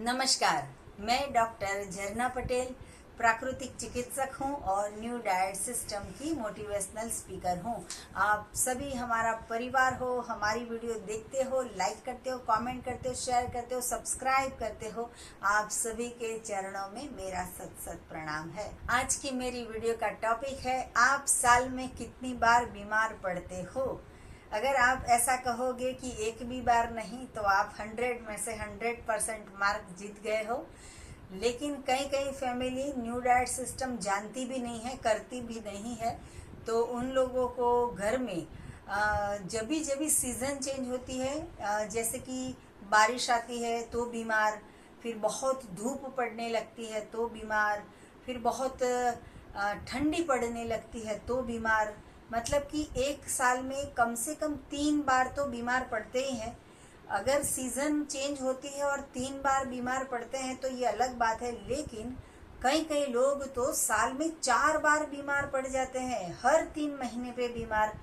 नमस्कार। मैं डॉक्टर झरना पटेल प्राकृतिक चिकित्सक हूं और न्यू डाइट सिस्टम की मोटिवेशनल स्पीकर हूं। आप सभी हमारा परिवार हो, हमारी वीडियो देखते हो, लाइक करते हो, कमेंट करते हो, शेयर करते हो, सब्सक्राइब करते हो। आप सभी के चरणों में मेरा सत सत प्रणाम है। आज की मेरी वीडियो का टॉपिक है, आप साल में कितनी बार बीमार पड़ते हो। अगर आप ऐसा कहोगे कि एक भी बार नहीं तो आप 100 में से 100% मार्क जीत गए हो। लेकिन कई कई फैमिली न्यू डाइट सिस्टम जानती भी नहीं है, करती भी नहीं है। तो उन लोगों को घर में जब भी सीज़न चेंज होती है, जैसे कि बारिश आती है तो बीमार, फिर बहुत धूप पड़ने लगती है तो बीमार, फिर बहुत ठंडी पड़ने लगती है तो बीमार। मतलब कि एक साल में कम से कम 3 बार तो बीमार पड़ते ही हैं। अगर सीज़न चेंज होती है और 3 बार बीमार पड़ते हैं तो ये अलग बात है। लेकिन कई कई लोग तो साल में 4 बार बीमार पड़ जाते हैं, हर 3 महीने पे बीमार,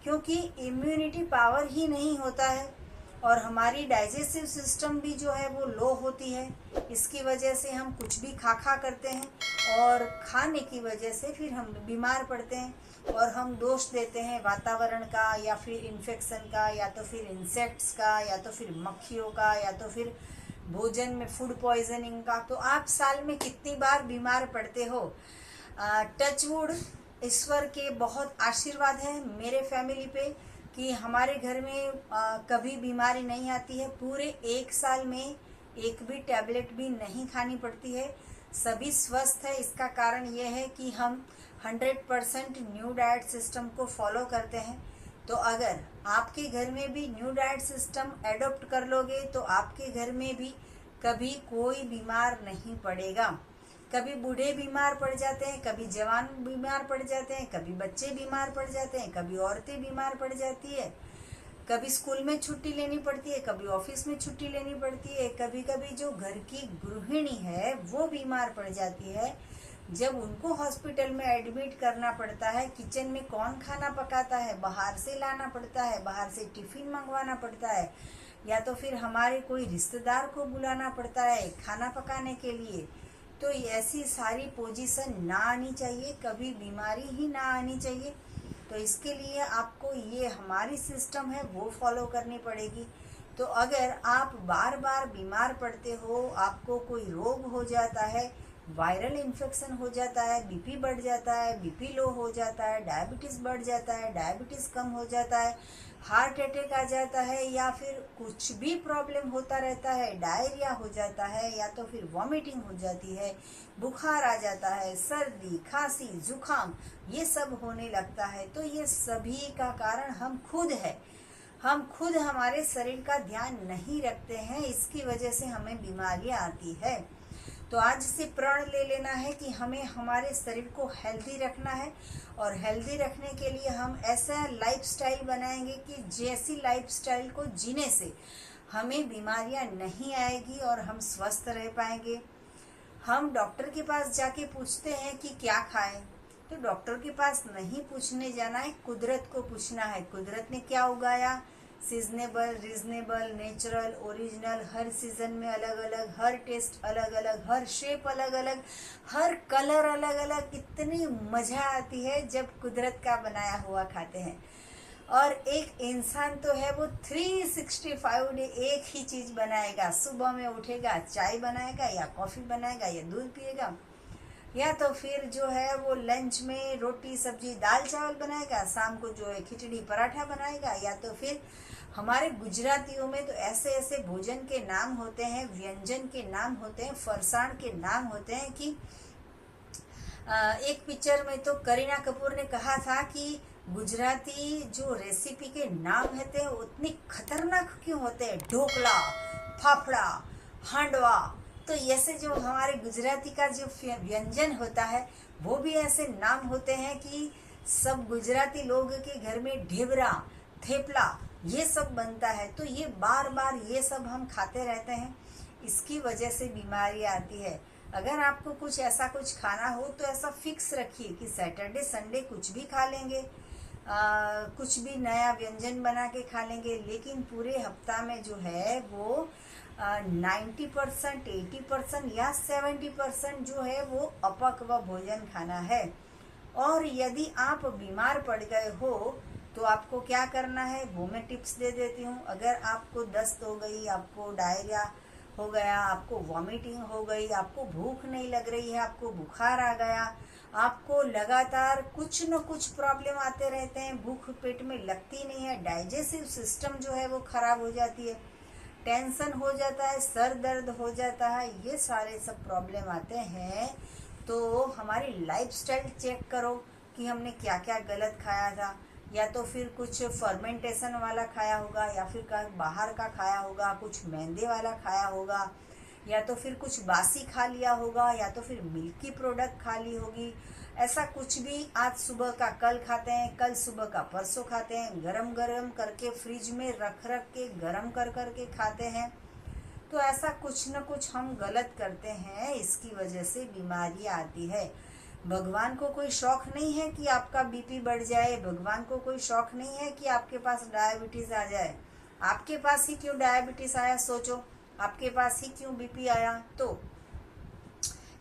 क्योंकि इम्यूनिटी पावर ही नहीं होता है और हमारी डाइजेस्टिव सिस्टम भी जो है वो लो होती है। इसकी वजह से हम कुछ भी खा करते हैं और खाने की वजह से फिर हम बीमार पड़ते हैं और हम दोष देते हैं वातावरण का, या फिर इन्फेक्शन का, या तो फिर इंसेक्ट्स का, या तो फिर मक्खियों का, या तो फिर भोजन में फूड पॉइजनिंग का। तो आप साल में कितनी बार बीमार पड़ते हो? टचवुड, ईश्वर के बहुत आशीर्वाद है मेरे फैमिली पे कि हमारे घर में कभी बीमारी नहीं आती है। पूरे एक साल में एक भी टैबलेट भी नहीं खानी पड़ती है, सभी स्वस्थ है। इसका कारण यह है कि हम 100% न्यू डाइट सिस्टम को फॉलो करते हैं। तो अगर आपके घर में भी न्यू डाइट सिस्टम एडॉप्ट कर लोगे तो आपके घर में भी कभी कोई बीमार नहीं पड़ेगा। कभी बूढ़े बीमार पड़ जाते हैं, कभी जवान बीमार पड़ जाते हैं, कभी बच्चे बीमार पड़ जाते हैं, कभी औरतें बीमार पड़ जाती है, कभी स्कूल में छुट्टी लेनी पड़ती है, कभी ऑफिस में छुट्टी लेनी पड़ती है, कभी कभी जो घर की गृहिणी है वो बीमार पड़ जाती है। जब उनको हॉस्पिटल में एडमिट करना पड़ता है, किचन में कौन खाना पकाता है, बाहर से लाना पड़ता है, बाहर से टिफिन मंगवाना पड़ता है, या तो फिर हमारे कोई रिश्तेदार को बुलाना पड़ता है खाना पकाने के लिए। तो ऐसी सारी पोजीशन ना आनी चाहिए, कभी बीमारी ही ना आनी चाहिए। तो इसके लिए आपको ये हमारी सिस्टम है वो फॉलो करनी पड़ेगी। तो अगर आप बार बार बीमार पड़ते हो, आपको कोई रोग हो जाता है, वायरल इन्फेक्शन हो जाता है, बीपी बढ़ जाता है, बीपी लो हो जाता है, डायबिटीज़ बढ़ जाता है, डायबिटीज़ कम हो जाता है, हार्ट अटैक आ जाता है, या फिर कुछ भी प्रॉब्लम होता रहता है, डायरिया हो जाता है, या तो फिर वॉमिटिंग हो जाती है, बुखार आ जाता है, सर्दी, खांसी, जुखाम, ये सब होने लगता है, तो ये सभी का कारण हम खुद है। हम खुद हमारे शरीर का ध्यान नहीं रखते हैं, इसकी वजह से हमें बीमारियां आती है। तो आज से प्रण ले लेना है कि हमें हमारे शरीर को हेल्दी रखना है और हेल्दी रखने के लिए हम ऐसा लाइफस्टाइल बनाएंगे कि जैसी लाइफस्टाइल को जीने से हमें बीमारियां नहीं आएगी और हम स्वस्थ रह पाएंगे। हम डॉक्टर के पास जाके पूछते हैं कि क्या खाएं, तो डॉक्टर के पास नहीं पूछने जाना है, कुदरत को पूछना है। कुदरत ने क्या उगाया, सीजनेबल, रीजनेबल, नेचुरल, ओरिजिनल, हर सीजन में अलग अलग, हर टेस्ट अलग अलग, हर शेप अलग अलग, हर कलर अलग अलग। इतनी मजा आती है जब कुदरत का बनाया हुआ खाते हैं। और एक इंसान तो है वो 365 डे एक ही चीज बनाएगा। सुबह में उठेगा, चाय बनाएगा या कॉफी बनाएगा या दूध पिएगा, या तो फिर जो है वो लंच में रोटी सब्जी दाल चावल बनाएगा, शाम को जो है खिचड़ी पराठा बनाएगा, या तो फिर हमारे गुजरातियों में तो ऐसे ऐसे भोजन के नाम होते हैं, व्यंजन के नाम होते हैं, फरसाण के नाम होते हैं कि एक पिक्चर में तो करीना कपूर ने कहा था कि गुजराती जो रेसिपी के नाम होते हैं उतनी खतरनाक क्यों होते हैं, ढोकला, फाफड़ा, हांडवा। तो ऐसे जो हमारे गुजराती का जो व्यंजन होता है वो भी ऐसे नाम होते हैं कि सब गुजराती लोग के घर में ढेबरा, थेपला, ये सब बनता है। तो ये बार बार ये सब हम खाते रहते हैं, इसकी वजह से बीमारी आती है। अगर आपको कुछ ऐसा कुछ खाना हो तो ऐसा फिक्स रखिए कि सैटरडे संडे कुछ भी खा लेंगे, कुछ भी नया व्यंजन बना के खा लेंगे, लेकिन पूरे हफ्ता में जो है वो 90%, 80% या 70% जो है वो अपक्व भोजन खाना है। और यदि आप बीमार पड़ गए हो तो आपको क्या करना है वो मैं टिप्स दे देती हूँ। अगर आपको दस्त हो गई, आपको डायरिया हो गया, आपको वॉमिटिंग हो गई, आपको भूख नहीं लग रही है, आपको बुखार आ गया, आपको लगातार कुछ न कुछ प्रॉब्लम आते रहते हैं, भूख पेट में लगती नहीं है, डाइजेस्टिव सिस्टम जो है वो खराब हो जाती है, टेंशन हो जाता है, सर दर्द हो जाता है, ये सारे सब प्रॉब्लम आते हैं, तो हमारी लाइफस्टाइल चेक करो कि हमने क्या क्या गलत खाया था। या तो फिर कुछ फर्मेंटेशन वाला खाया होगा, या फिर बाहर का खाया होगा, कुछ मैदे वाला खाया होगा, या तो फिर कुछ बासी खा लिया होगा, या तो फिर मिल्की प्रोडक्ट खा ली होगी। ऐसा कुछ भी आज सुबह का कल खाते हैं, कल सुबह का परसों खाते हैं, गरम गरम करके फ्रिज में रख रख के गरम कर के खाते हैं। तो ऐसा कुछ न कुछ हम गलत करते हैं, इसकी वजह से बीमारी आती है। भगवान को कोई शौक नहीं है कि आपका बीपी बढ़ जाए, भगवान को कोई शौक नहीं है कि आपके पास डायबिटीज आ जाए। आपके पास ही क्यों डायबिटीज आया, सोचो, आपके पास ही क्यों बीपी आया? तो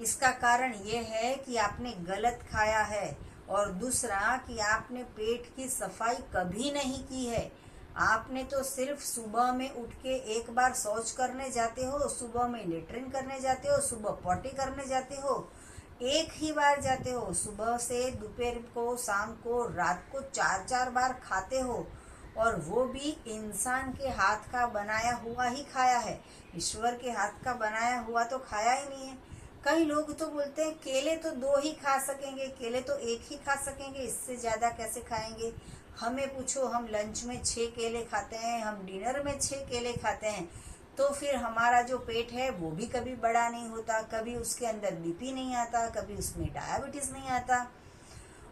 इसका कारण ये है कि आपने गलत खाया है, और दूसरा कि आपने पेट की सफाई कभी नहीं की है। आपने तो सिर्फ सुबह में उठ के एक बार शौच करने जाते हो, सुबह में लेटरिन करने जाते हो, सुबह पॉटी करने जाते हो, एक ही बार जाते हो, सुबह से दोपहर को, शाम को, रात को 4-4 बार खाते हो, और वो भी इंसान के हाथ का बनाया हुआ ही खाया है। ईश्वर के हाथ का बनाया हुआ तो खाया ही नहीं है। कई लोग तो बोलते हैं केले तो 2 ही खा सकेंगे, केले तो 1 ही खा सकेंगे, इससे ज़्यादा कैसे खाएंगे? हमें पूछो, हम लंच में 6 केले खाते हैं, हम डिनर में 6 केले खाते हैं, तो फिर हमारा जो पेट है वो भी कभी बड़ा नहीं होता, कभी उसके अंदर बीपी नहीं आता, कभी उसमें डायबिटीज़ नहीं आता।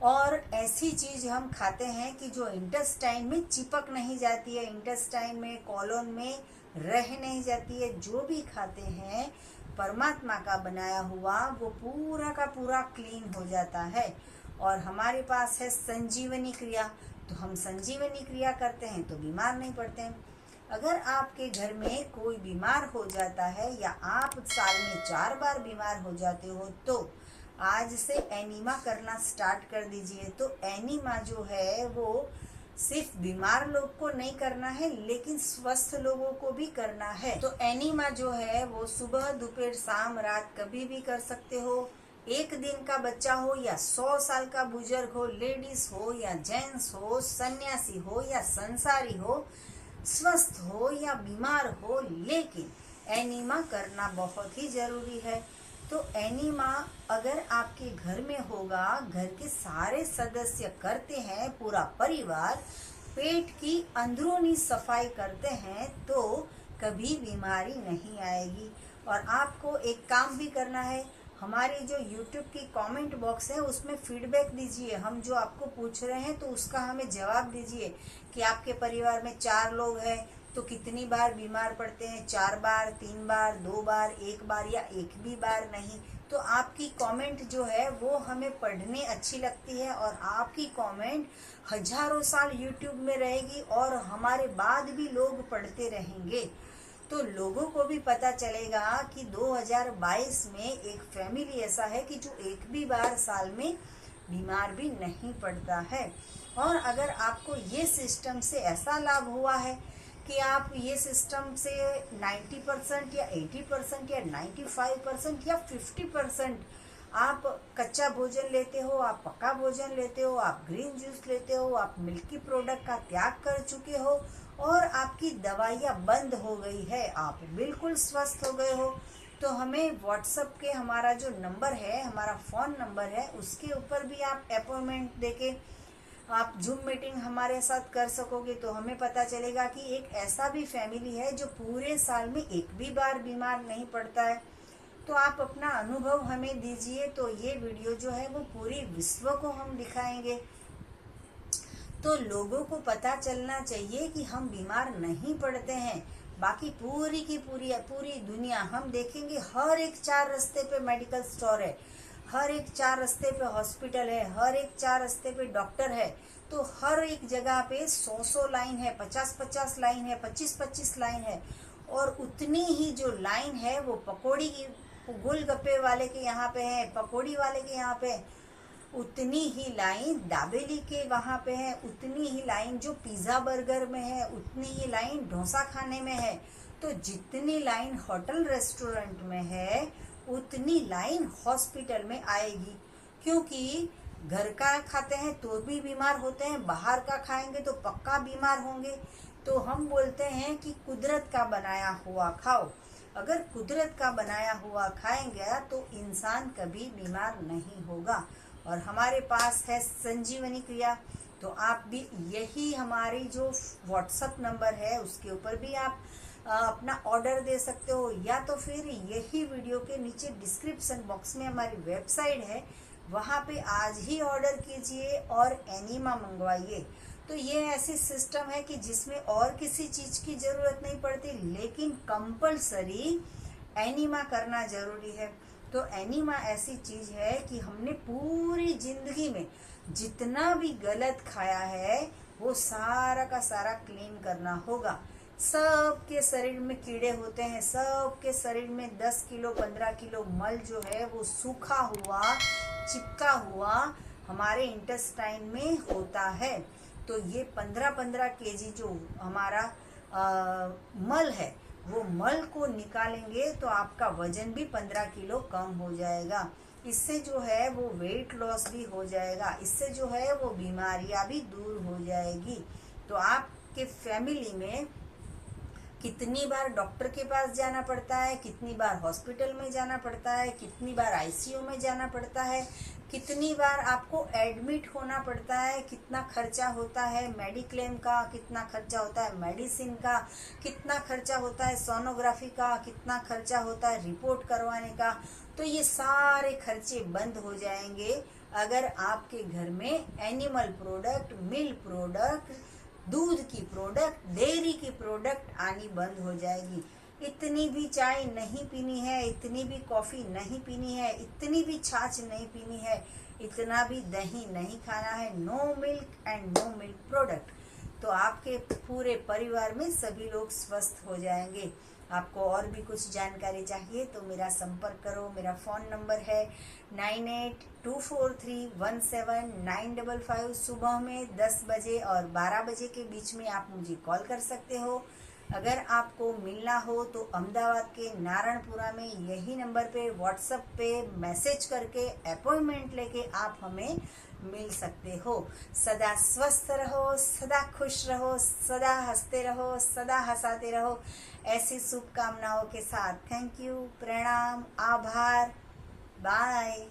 और ऐसी चीज़ हम खाते हैं कि जो इंटेस्टाइन में चिपक नहीं जाती है, इंटेस्टाइन में, कॉलोन में रह नहीं जाती है। जो भी खाते हैं परमात्मा का बनाया हुआ, वो पूरा का पूरा क्लीन हो जाता है। और हमारे पास है संजीवनी क्रिया, तो हम संजीवनी क्रिया करते हैं तो बीमार नहीं पड़ते हैं। अगर आपके घर में कोई बीमार हो जाता है, या आप साल में 4 बार बीमार हो जाते हो, तो आज से एनीमा करना स्टार्ट कर दीजिए। तो एनीमा जो है वो सिर्फ बीमार लोग को नहीं करना है, लेकिन स्वस्थ लोगों को भी करना है। तो एनीमा जो है वो सुबह, दोपहर, शाम, रात कभी भी कर सकते हो। 1 दिन का बच्चा हो या 100 साल का बुजुर्ग हो, लेडीज हो या जेंट्स हो, सन्यासी हो या संसारी हो, स्वस्थ हो या बीमार हो, लेकिन एनीमा करना बहुत ही जरूरी है। तो एनीमा अगर आपके घर में होगा, घर के सारे सदस्य करते हैं, पूरा परिवार पेट की अंदरूनी सफाई करते हैं, तो कभी बीमारी नहीं आएगी। और आपको एक काम भी करना है, हमारे जो YouTube की कमेंट बॉक्स है उसमें फीडबैक दीजिए। हम जो आपको पूछ रहे हैं तो उसका हमें जवाब दीजिए कि आपके परिवार में 4 लोग हैं तो कितनी बार बीमार पड़ते हैं, 4 बार, 3 बार, 2 बार, 1 बार या एक भी बार नहीं। तो आपकी कमेंट जो है वो हमें पढ़ने अच्छी लगती है, और आपकी कमेंट हजारों साल YouTube में रहेगी और हमारे बाद भी लोग पढ़ते रहेंगे। तो लोगों को भी पता चलेगा कि 2022 में एक फैमिली ऐसा है कि जो एक भी बार साल में बीमार भी नहीं पड़ता है। और अगर आपको ये सिस्टम से ऐसा लाभ हुआ है कि आप ये सिस्टम से 90% या 80% या 95% या 50% आप कच्चा भोजन लेते हो, आप पका भोजन लेते हो, आप ग्रीन जूस लेते हो, आप मिल्की प्रोडक्ट का त्याग कर चुके हो, और आपकी दवाइयाँ बंद हो गई है, आप बिल्कुल स्वस्थ हो गए हो, तो हमें व्हाट्सएप के हमारा जो नंबर है, हमारा फ़ोन नंबर है, उसके ऊपर भी आप अपॉइंटमेंट देके आप जूम मीटिंग हमारे साथ कर सकोगे। तो हमें पता चलेगा कि एक ऐसा भी फैमिली है जो पूरे साल में एक भी बार बीमार नहीं पड़ता है। तो आप अपना अनुभव हमें दीजिए, तो ये वीडियो जो है वो पूरी विश्व को हम दिखाएंगे। तो लोगों को पता चलना चाहिए कि हम बीमार नहीं पड़ते हैं। बाकी पूरी की पूरी दुनिया हम देखेंगे, हर एक 4 रास्ते पे मेडिकल स्टोर है, हर एक 4 रास्ते पे हॉस्पिटल है, हर एक 4 रास्ते पे डॉक्टर है। तो हर एक जगह पे 100-100 लाइन है, 50-50 लाइन है, 25-25 लाइन है। और उतनी ही जो लाइन है वो पकौड़ी की, गोलगप्पे वाले के यहाँ पे है, पकौड़ी वाले के यहाँ पे, उतनी ही लाइन दाबेली के वहाँ पे है, उतनी ही लाइन जो पिज़्ज़ा बर्गर में है, उतनी ही लाइन डोसा खाने में है। तो जितनी लाइन होटल रेस्टोरेंट में है उतनी लाइन हॉस्पिटल में आएगी, क्योंकि घर का खाते हैं तो भी बीमार होते हैं, बाहर का खाएंगे तो पक्का बीमार होंगे। तो हम बोलते हैं कि कुदरत का बनाया हुआ खाओ। अगर कुदरत का बनाया हुआ खाएंगे तो इंसान कभी बीमार नहीं होगा। और हमारे पास है संजीवनी क्रिया, तो आप भी यही हमारी जो व्हाट्सअप नंबर है उसके ऊपर भी आप अपना ऑर्डर दे सकते हो, या तो फिर यही वीडियो के नीचे डिस्क्रिप्शन बॉक्स में हमारी वेबसाइट है, वहाँ पे आज ही ऑर्डर कीजिए और एनीमा मंगवाइए। तो ये ऐसी सिस्टम है कि जिसमें और किसी चीज़ की ज़रूरत नहीं पड़ती, लेकिन कंपलसरी एनीमा करना ज़रूरी है। तो एनीमा ऐसी चीज़ है कि हमने पूरी ज़िंदगी में जितना भी गलत खाया है वो सारा का सारा क्लीन करना होगा। सबके शरीर में कीड़े होते हैं, सबके शरीर में 10 किलो 15 किलो मल जो है वो सूखा हुआ चिपका हुआ हमारे इंटेस्टाइन में होता है। तो ये 15-15 केजी जो हमारा मल है वो मल को निकालेंगे तो आपका वजन भी 15 किलो कम हो जाएगा। इससे जो है वो वेट लॉस भी हो जाएगा, इससे जो है वो बीमारियां भी दूर हो जाएगी। तो आपके फैमिली में कितनी बार डॉक्टर के पास जाना पड़ता है, कितनी बार हॉस्पिटल में जाना पड़ता है, कितनी बार आईसीयू में जाना पड़ता है, कितनी बार आपको एडमिट होना पड़ता है, कितना खर्चा होता है मेडिक्लेम का, कितना खर्चा होता है मेडिसिन का, कितना खर्चा होता है सोनोग्राफी का, कितना खर्चा होता है रिपोर्ट करवाने का। तो ये सारे खर्चे बंद हो जाएंगे अगर आपके घर में एनिमल प्रोडक्ट, मिल्क प्रोडक्ट, दूध की प्रोडक्ट, डेयरी की प्रोडक्ट आनी बंद हो जाएगी। इतनी भी चाय नहीं पीनी है, इतनी भी कॉफ़ी नहीं पीनी है, इतनी भी छाछ नहीं पीनी है, इतना भी दही नहीं खाना है। No milk and no milk product. तो आपके पूरे परिवार में सभी लोग स्वस्थ हो जाएंगे। आपको और भी कुछ जानकारी चाहिए तो मेरा संपर्क करो। मेरा फ़ोन नंबर है 9824317955। सुबह में 10 बजे और 12 बजे के बीच में आप मुझे कॉल कर सकते हो। अगर आपको मिलना हो तो अहमदाबाद के नारायणपुरा में यही नंबर पे व्हाट्सएप पे मैसेज करके अपॉइंटमेंट लेके आप हमें मिल सकते हो। सदा स्वस्थ रहो, सदा खुश रहो, सदा हंसते रहो, सदा हंसाते रहो, ऐसी शुभकामनाओं के साथ। थैंक यू, प्रणाम, आभार, बाय।